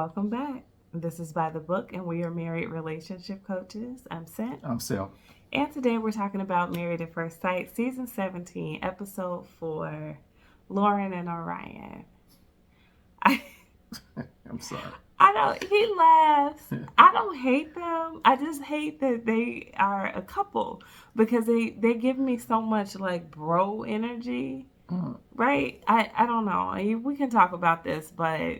welcome back. This is By the Book, and we are married relationship coaches. I'm Sent. I'm Sel. And today we're talking about Married at First Sight, Season 17, Episode 4, Lauren and Orion. I, I'm sorry. I don't, he laughs. I don't hate them. I just hate that they are a couple because they give me so much like bro energy, right? I don't know. We can talk about this, but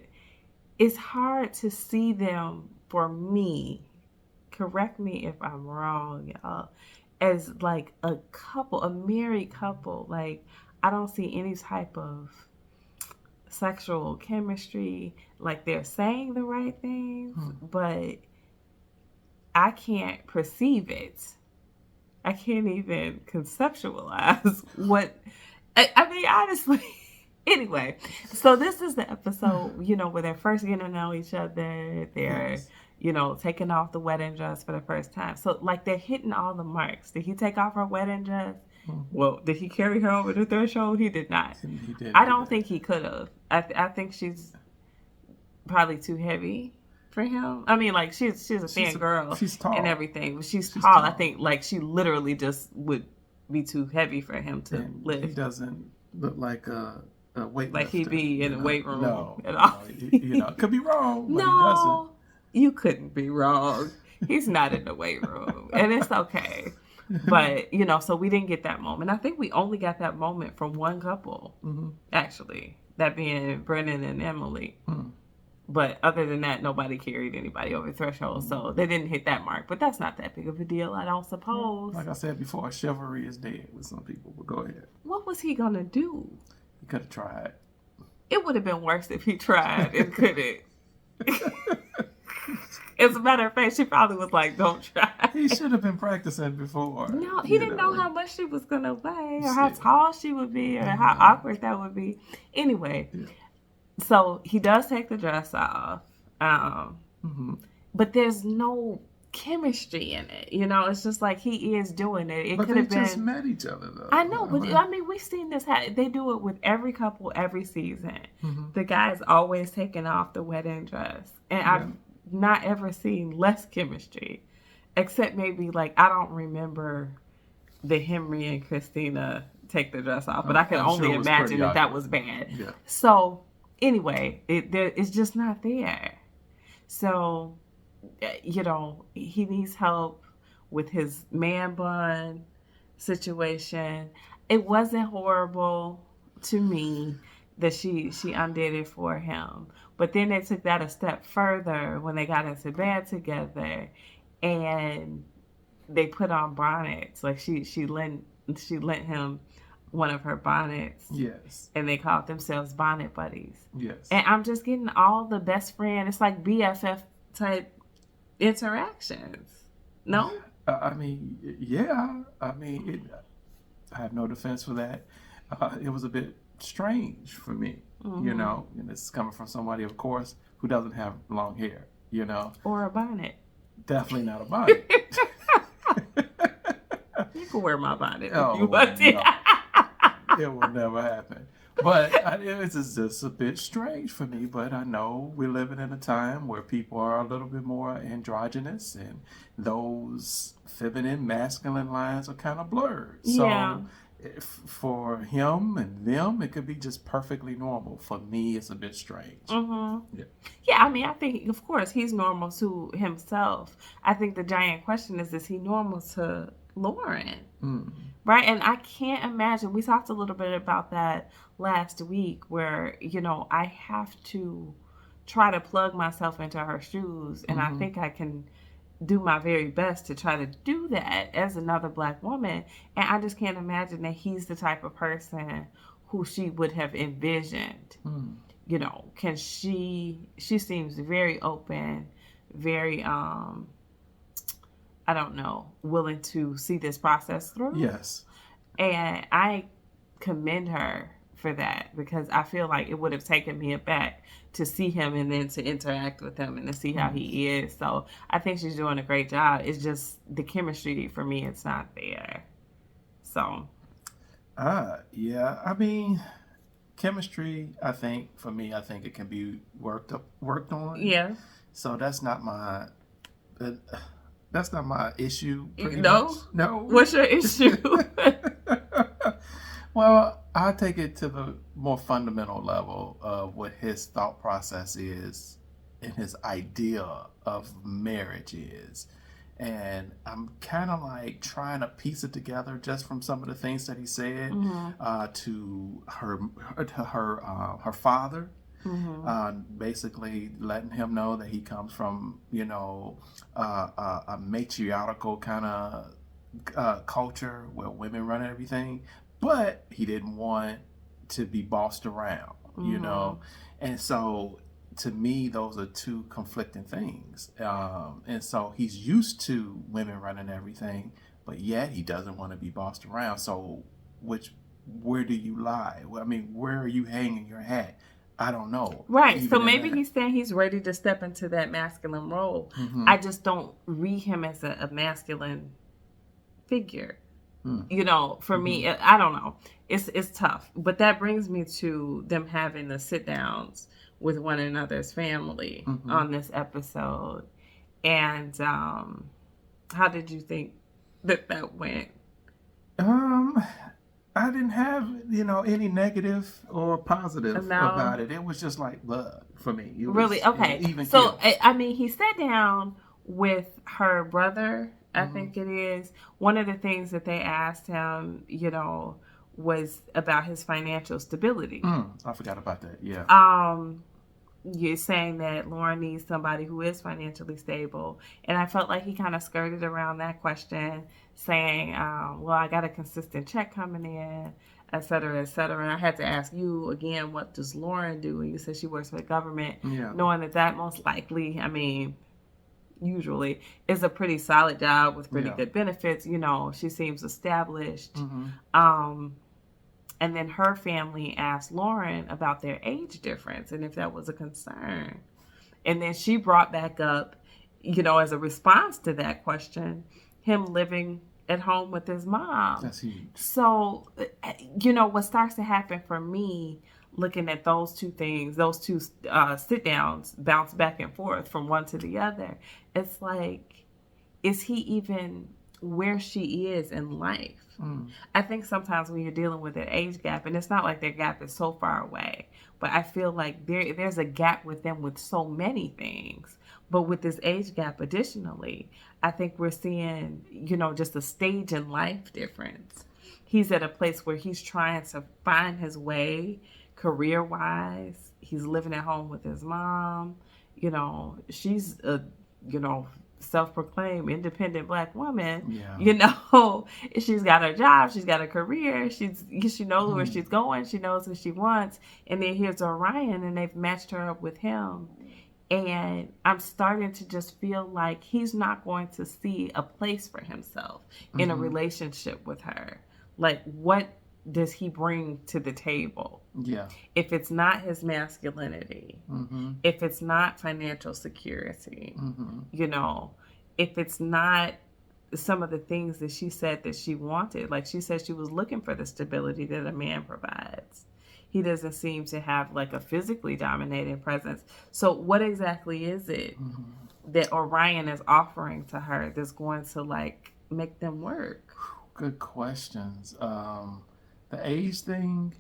it's hard to see them for me. Correct me if I'm wrong, y'all. As like a couple, a married couple. Like, I don't see any type of sexual chemistry. Like, they're saying the right things, but I can't perceive it. I can't even conceptualize what. I mean, honestly. Anyway, so this is the episode, where they're first getting to know each other. They're, taking off the wedding dress for the first time. So, like, they're hitting all the marks. Did he take off her wedding dress? Well, did he carry her over the threshold? He did not. He did. I don't think he could have. I think she's probably too heavy for him. I mean, like, she's a thin girl. She's tall. And everything. But she's tall. I think, like, she literally just would be too heavy for him to lift. He doesn't look like a weightlifter. Like he'd be in the weight room at all. Could be wrong, but no, he doesn't. You couldn't be wrong. He's not in the weight room, and it's okay. But, so we didn't get that moment. I think we only got that moment from one couple, actually, that being Brennan and Emily. But other than that, nobody carried anybody over the threshold, so they didn't hit that mark. But that's not that big of a deal, I don't suppose. Like I said before, chivalry is dead with some people, but go ahead. What was he going to do? He could have tried. It would have been worse if he tried and couldn't. As a matter of fact, she probably was like, don't try. He should have been practicing before. No, he didn't know how much she was going to weigh or how tall she would be or how awkward that would be. Anyway, so he does take the dress off. But there's no chemistry in it. It's just like he is doing it. But they just met each other, though. I know, but I mean, we've seen this. They do it with every couple every season. The guy's always taking off the wedding dress. And I've not ever seen less chemistry. Except maybe, like, I don't remember the Henry and Christina take the dress off. But I can only imagine that was bad. Yeah. So, anyway, it's just not there. So, he needs help with his man bun situation. It wasn't horrible to me that she undid it for him. But then they took that a step further when they got into bed together and they put on bonnets. Like she lent him one of her bonnets. Yes. And they called themselves bonnet buddies. Yes. And I'm just getting all the best friend. It's like BFF type interactions. No? I mean, yeah. I mean, I have no defense for that. It was a bit strange for me, and it's coming from somebody, of course, who doesn't have long hair, Or a bonnet. Definitely not a bonnet. You can wear my bonnet if you want. No. It will never happen. But it's just a bit strange for me. But I know we're living in a time where people are a little bit more androgynous, and those feminine, masculine lines are kind of blurred. Yeah. So for him and them, it could be just perfectly normal. For me, it's a bit strange. Yeah, I mean, I think, of course, he's normal to himself. I think the giant question is he normal to Lauren? Right? And I can't imagine. We talked a little bit about that last week where, I have to try to plug myself into her shoes. And I think I can do my very best to try to do that as another Black woman. And I just can't imagine that he's the type of person who she would have envisioned. She seems very open, very, willing to see this process through. Yes. And I commend her for that because I feel like it would have taken me aback to see him and then to interact with him and to see how he is. So I think she's doing a great job. It's just the chemistry for me, it's not there. So. Yeah. I mean, chemistry, I think for me, I think it can be worked on. Yeah. So uh, that's not my issue. Pretty No? much. No. What's your issue? Well, I take it to the more fundamental level of what his thought process is and his idea of marriage is. And I'm kind of like trying to piece it together just from some of the things that he said to her father. Basically letting him know that he comes from, a matriarchal kind of culture where women run everything, but he didn't want to be bossed around, and so to me those are two conflicting things, and so he's used to women running everything, but yet he doesn't want to be bossed around. So where do you lie? I mean, where are you hanging your hat? I don't know. Right. So maybe he's saying he's ready to step into that masculine role. I just don't read him as a masculine figure. For me, I don't know. It's tough. But that brings me to them having the sit downs with one another's family on this episode. And how did you think that went? I didn't have, any negative or positive about it. It was just like love for me. It was, really? Okay. Even so, I mean, he sat down with her brother, I think it is. One of the things that they asked him, was about his financial stability. I forgot about that, yeah. You're saying that Lauren needs somebody who is financially stable. And I felt like he kind of skirted around that question, saying, well, I got a consistent check coming in, et cetera, et cetera. And I had to ask you again, what does Lauren do? And you said she works for the government, knowing that most likely, I mean, usually is a pretty solid job with pretty good benefits. She seems established. And then her family asked Lauren about their age difference and if that was a concern. And then she brought back up, as a response to that question, him living at home with his mom. That's huge. So, what starts to happen for me, looking at those two things, those two sit downs, bounce back and forth from one to the other, it's like, is he even where she is in life? I think sometimes when you're dealing with an age gap, and it's not like their gap is so far away, but I feel like there's a gap with them with so many things. But with this age gap additionally, I think we're seeing, just a stage in life difference. He's at a place where he's trying to find his way career-wise. He's living at home with his mom. She's a, self-proclaimed independent Black woman. She's got her job, she's got a career, she knows where she's going, she knows what she wants. And then here's Orion, and they've matched her up with him, and I'm starting to just feel like he's not going to see a place for himself in a relationship with her. Like, what does he bring to the table? If it's not his masculinity, if it's not financial security, if it's not some of the things that she said that she wanted, like she said she was looking for the stability that a man provides. He doesn't seem to have like a physically dominating presence. So what exactly is it that Orion is offering to her that's going to like make them work? Good questions. The age thing,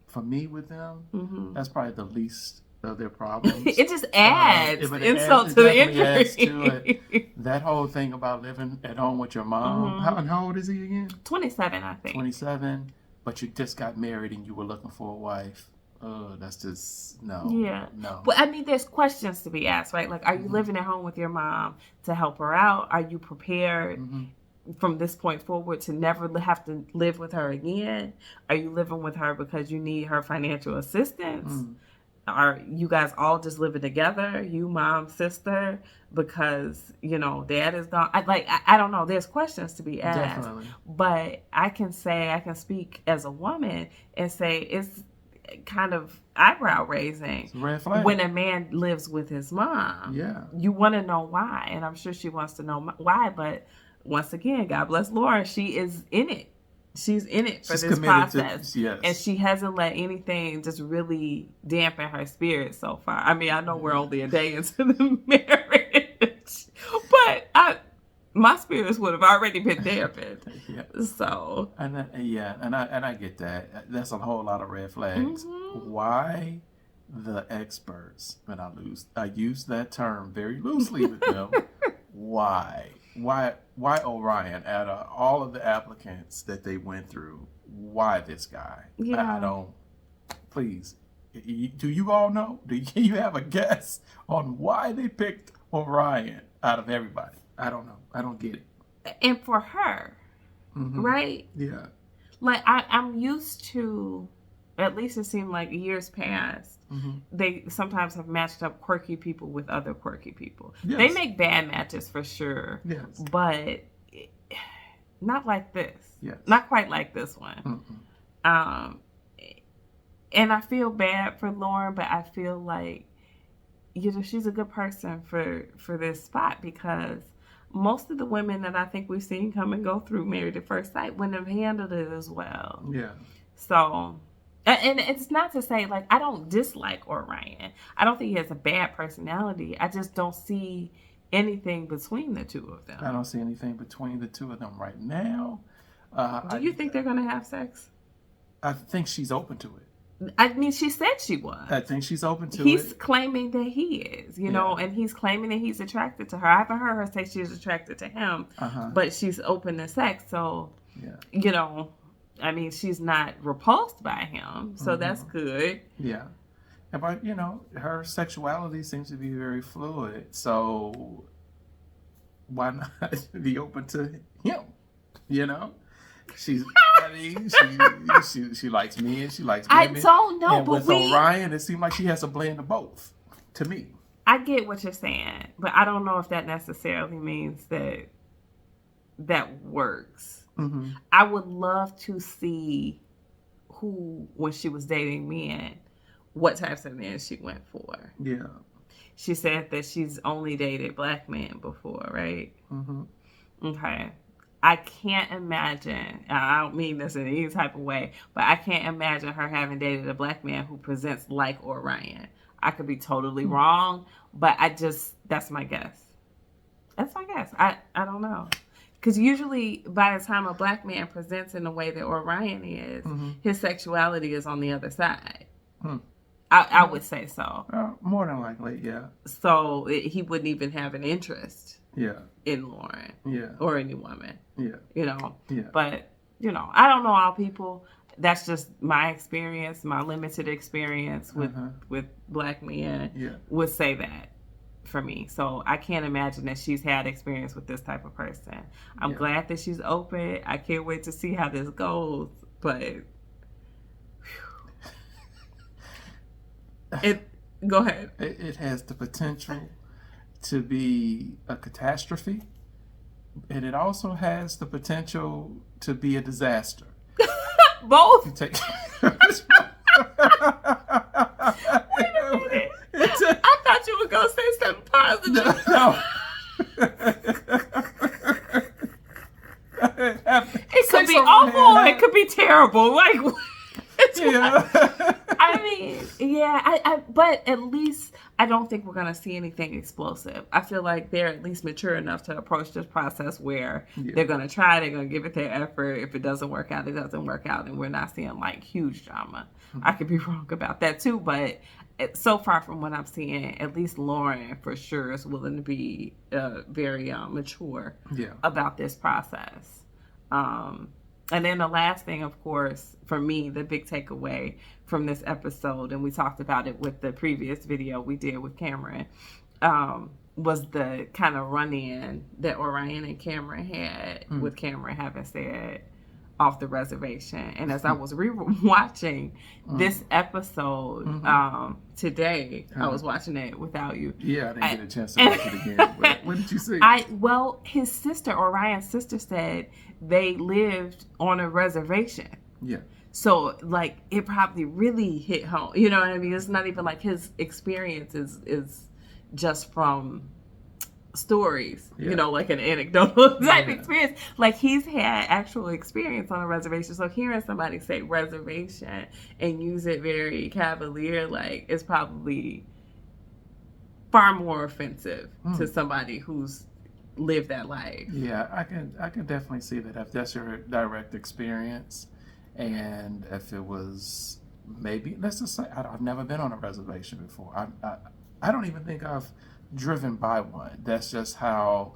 for me with them, that's probably the least of their problems. It just adds insult to the injury. That whole thing about living at home with your mom. How old is he again? 27, I think. 27, but you just got married and you were looking for a wife. Oh, that's just, no. Yeah. No. But I mean, there's questions to be asked, right? Like, are you living at home with your mom to help her out? Are you prepared from this point forward to never have to live with her again? Are you living with her because you need her financial assistance? Are you guys all just living together, you, mom, sister, because, dad is gone? I don't know. There's questions to be asked. Definitely. But I can speak as a woman and say it's kind of eyebrow raising when a man lives with his mom. Yeah. You want to know why, and I'm sure she wants to know why, but once again, God bless Lauren, she is in it. She's in it for She's this committed process. to, yes. And she hasn't let anything just really dampen her spirit so far. I mean, I know we're only a day into the marriage, but my spirits would have already been dampened. Yeah. So. And I get that. That's a whole lot of red flags. Mm-hmm. Why the experts, and I use that term very loosely with them, why Orion, out of all of the applicants that they went through, why this guy? Yeah. I don't, please, do you all know? Do you have a guess on why they picked Orion out of everybody? I don't know. I don't get it. And for her, mm-hmm. right? Yeah. Like, I'm used to, at least it seemed like years past, mm-hmm. they sometimes have matched up quirky people with other quirky people. Yes. They make bad matches for sure. Yes. But not like this. Yes. Not quite like this one. Mm-mm. And I feel bad for Lauren, but I feel like, she's a good person for this spot, because most of the women that I think we've seen come and go through Married at First Sight wouldn't have handled it as well. Yeah. So, and it's not to say, like, I don't dislike Orion. I don't think he has a bad personality. I just don't see anything between the two of them. I don't see anything between the two of them right now. Do you think they're going to have sex? I think she's open to it. I mean, she said she was. I think she's open to it. He's claiming that he is, know, and he's claiming that he's attracted to her. I haven't heard her say she's attracted to him, but she's open to sex. So, I mean, she's not repulsed by him. So that's good. Yeah. But, her sexuality seems to be very fluid. So why not be open to him, She's, she likes me and she likes women. I don't know, and with Orion, it seems like she has a blend of both. To me, I get what you're saying, but I don't know if that necessarily means that works. Mm-hmm. I would love to see when she was dating men, what types of men she went for. Yeah, she said that she's only dated black men before, right? Mm-hmm. Okay. I can't imagine, I don't mean this in any type of way, but I can't imagine her having dated a black man who presents like Orion. I could be totally wrong, but that's my guess. That's my guess. I don't know. Because usually by the time a black man presents in the way that Orion is, his sexuality is on the other side. I would say so. More than likely, yeah. So he wouldn't even have an interest. Yeah. In Lauren. Yeah. Or any woman. Yeah. Yeah. But, I don't know all people. That's just my experience, my limited experience with black men would say that for me. So I can't imagine that she's had experience with this type of person. I'm glad that she's open. I can't wait to see how this goes. But go ahead. It has the potential to be a catastrophe, and it also has the potential to be a disaster. Both. Wait a minute. I thought you were gonna say something positive. No. It could be awful. It could be terrible. Like, yeah. I mean, yeah. But at least I don't think we're going to see anything explosive. I feel like they're at least mature enough to approach this process where they're going to try, they're going to give it their effort. If it doesn't work out, it doesn't work out. And we're not seeing like huge drama. I could be wrong about that too. But so far from what I'm seeing, at least Lauren for sure is willing to be very mature about this process. And then the last thing, of course, for me, the big takeaway from this episode, and we talked about it with the previous video we did with Cameron, was the kind of run-in that Orion and Cameron had, with Cameron having said off the reservation. And as I was watching this episode today, I was watching it without you. Yeah, I didn't get a chance to watch it again. But what did you say? His sister, Orion's sister, said they lived on a reservation. Yeah. So, like, it probably really hit home. You know what I mean? It's not even like his experience is just from stories, Yeah. you know, like an anecdotal type Yeah. experience. Like he's had actual experience on a reservation. So hearing somebody say reservation and use it very cavalier, like, is probably far more offensive to somebody who's lived that life. Yeah, I can definitely see that if that's your direct experience, and if it was maybe, let's just say I've never been on a reservation before. I don't even think I've driven by one. That's just how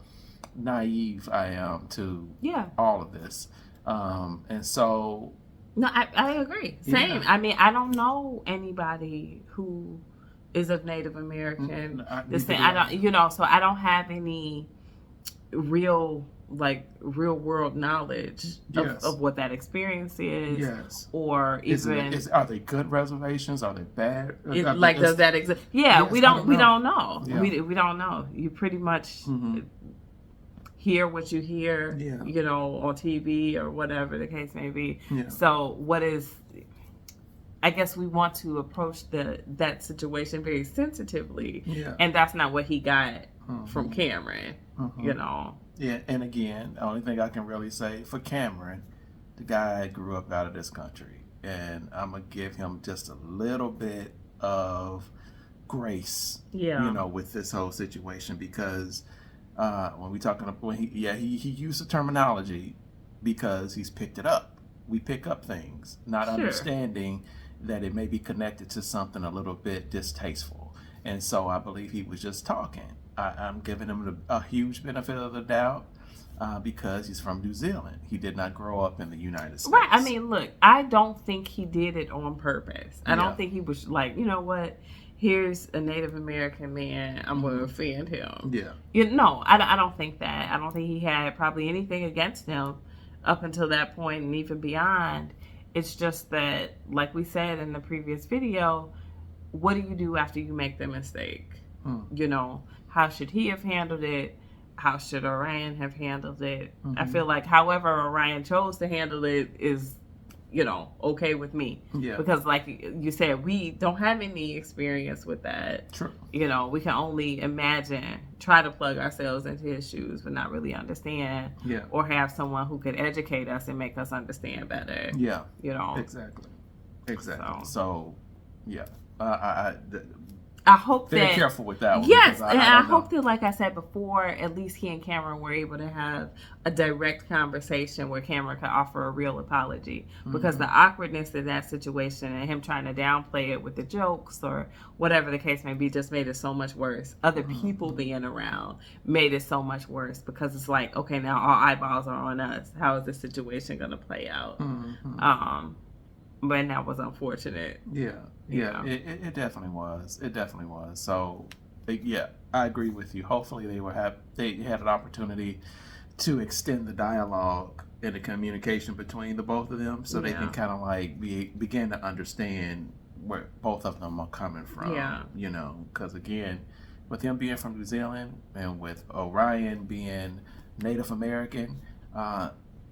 naive I am to all of this, and so. No, I agree. Same. Yeah. I mean, I don't know anybody who is of Native American descent. I don't, you know, so I don't have any real world knowledge of what that experience is. Yes. Or even are they good reservations? Are they bad? Does that exist? Yeah, yes, we don't know. Yeah. We don't know. You pretty much hear what you hear, you know, on TV or whatever the case may be. Yeah. So I guess we want to approach that situation very sensitively, and that's not what he got from Cameron, you know. Yeah, and again, the only thing I can really say for Cameron, the guy grew up out of this country, and I'm gonna give him just a little bit of grace, you know, with this whole situation, because when we talking, he used the terminology because he's picked it up. We pick up things, not understanding that it may be connected to something a little bit distasteful. And so I believe he was just talking. I'm giving him a huge benefit of the doubt because he's from New Zealand. He did not grow up in the United States. Right. I mean, look, I don't think he did it on purpose. I don't think he was like, you know what? Here's a Native American man. I'm going to offend him. Yeah. You know, I don't think that. I don't think he had probably anything against him up until that point and even beyond. It's just that, like we said in the previous video, what do you do after you make the mistake? You know, how should he have handled it? How should Orion have handled it? I feel like however Orion chose to handle it is, you know, okay with me. Yeah. Because like you said, we don't have any experience with that. True. You know, we can only imagine, try to plug ourselves into his shoes, but not really understand. Yeah. Or have someone who could educate us and make us understand better. Yeah. You know. Exactly. So yeah. I hope very careful with that one. Yes, and I hope that, like I said before, at least he and Cameron were able to have a direct conversation where Cameron could offer a real apology. Because the awkwardness in that situation and him trying to downplay it with the jokes or whatever the case may be just made it so much worse. Other people being around made it so much worse because it's like, okay, now all eyeballs are on us. How is this situation going to play out? But that was unfortunate. Yeah. It definitely was. So, yeah, I agree with you. Hopefully, they had an opportunity to extend the dialogue and the communication between the both of them, so they can kind of like begin to understand where both of them are coming from. Yeah. You know, because again, with him being from New Zealand and with Orion being Native American,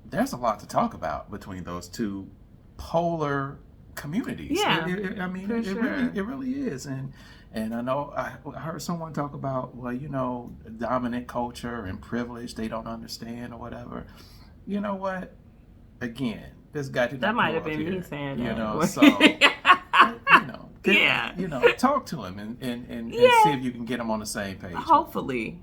there's a lot to talk about between those two polar communities. Yeah, it really is. And I know I heard someone talk about, well, you know, dominant culture and privilege they don't understand or whatever. You know what? Again, this guy did that might have been me saying you that. know, so you know, talk to him and see if you can get him on the same page. Hopefully.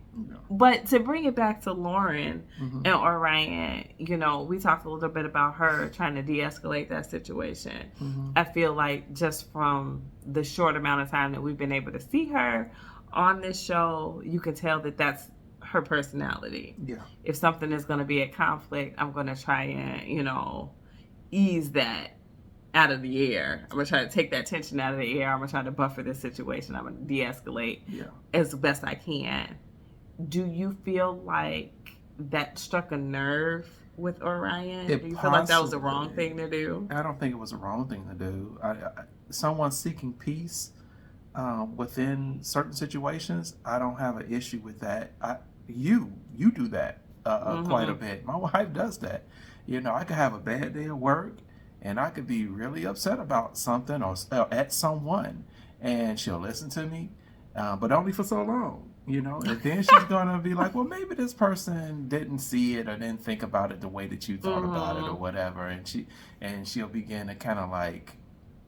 But to bring it back to Lauren and Orion, you know, we talked a little bit about her trying to de-escalate that situation. I feel like just from the short amount of time that we've been able to see her on this show, you can tell that that's her personality. Yeah. If something is going to be a conflict, I'm going to try and, you know, ease that out of the air. I'm going to try to take that tension out of the air. I'm going to try to buffer this situation. I'm going to de-escalate as best I can. Do you feel like that struck a nerve with Orion? Do you feel like that was the wrong thing to do? I don't think it was the wrong thing to do. Someone seeking peace within certain situations, I don't have an issue with that. You do that quite a bit. My wife does that. You know, I could have a bad day at work and I could be really upset about something or at someone, and she'll listen to me, but only for so long. you know, and then she's gonna be like, well, maybe this person didn't see it or didn't think about it the way that you thought about it or whatever, and she'll begin to kind of like,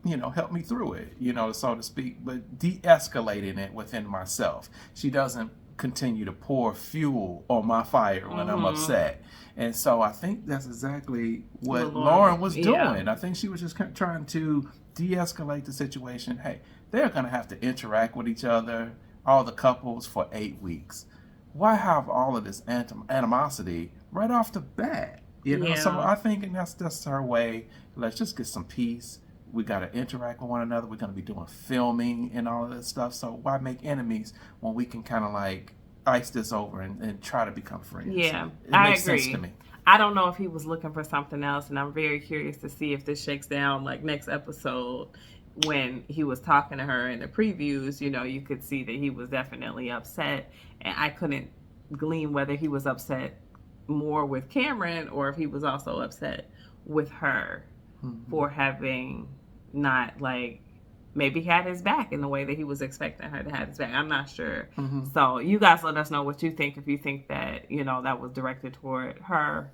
you know, help me through it, you know, so to speak, but de-escalating it within myself. She doesn't continue to pour fuel on my fire when I'm upset. And so I think that's exactly what Lauren was doing. I think she was just trying to de-escalate the situation. Hey, they're going to have to interact with each other, all the couples, for 8 weeks. Why have all of this animosity right off the bat? You know, so I think that's her way. Let's just get some peace. We got to interact with one another. We're going to be doing filming and all of that stuff. So why make enemies when we can kind of like ice this over and try to become friends? Yeah, it makes sense to me. I don't know if he was looking for something else, and I'm very curious to see if this shakes down like next episode. When he was talking to her in the previews, you know, you could see that he was definitely upset, and I couldn't glean whether he was upset more with Cameron or if he was also upset with her for having not like maybe had his back in the way that he was expecting her to have his back. I'm not sure. So you guys let us know what you think, if you think that, you know, that was directed toward her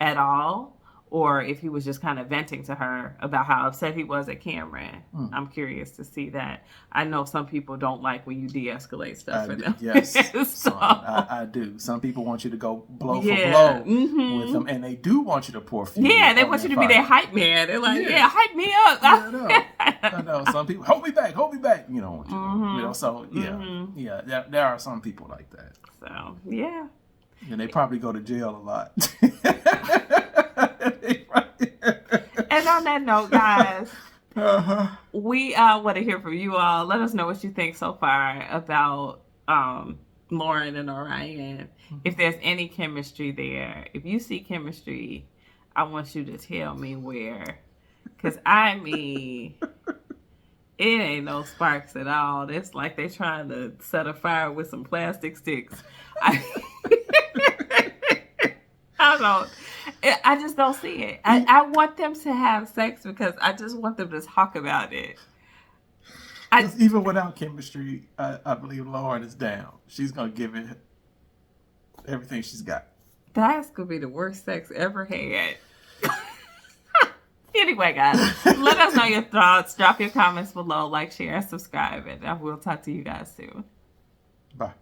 at all, or if he was just kind of venting to her about how upset he was at Cameron. I'm curious to see that. I know some people don't like when you de-escalate stuff for them. Yes, so, I do. Some people want you to go blow for blow with them, and they do want you to pour fuel. Yeah, they want you to be their hype man. They're like, hype me up. I know. Some people, hold me back. You know what you do. You know, so there are some people like that. So, yeah. And they probably go to jail a lot. And on that note, guys, we want to hear from you all. Let us know what you think so far about Lauren and Orion. If there's any chemistry there, if you see chemistry, I want you to tell me where. Because, I mean, it ain't no sparks at all. It's like they're trying to set a fire with some plastic sticks. I just don't see it. I want them to have sex because I just want them to talk about it. Even without chemistry, I believe Lauren is down. She's going to give it everything she's got. That's going to be the worst sex ever had. Anyway, guys, let us know your thoughts. Drop your comments below, like, share, and subscribe. And I will talk to you guys soon. Bye.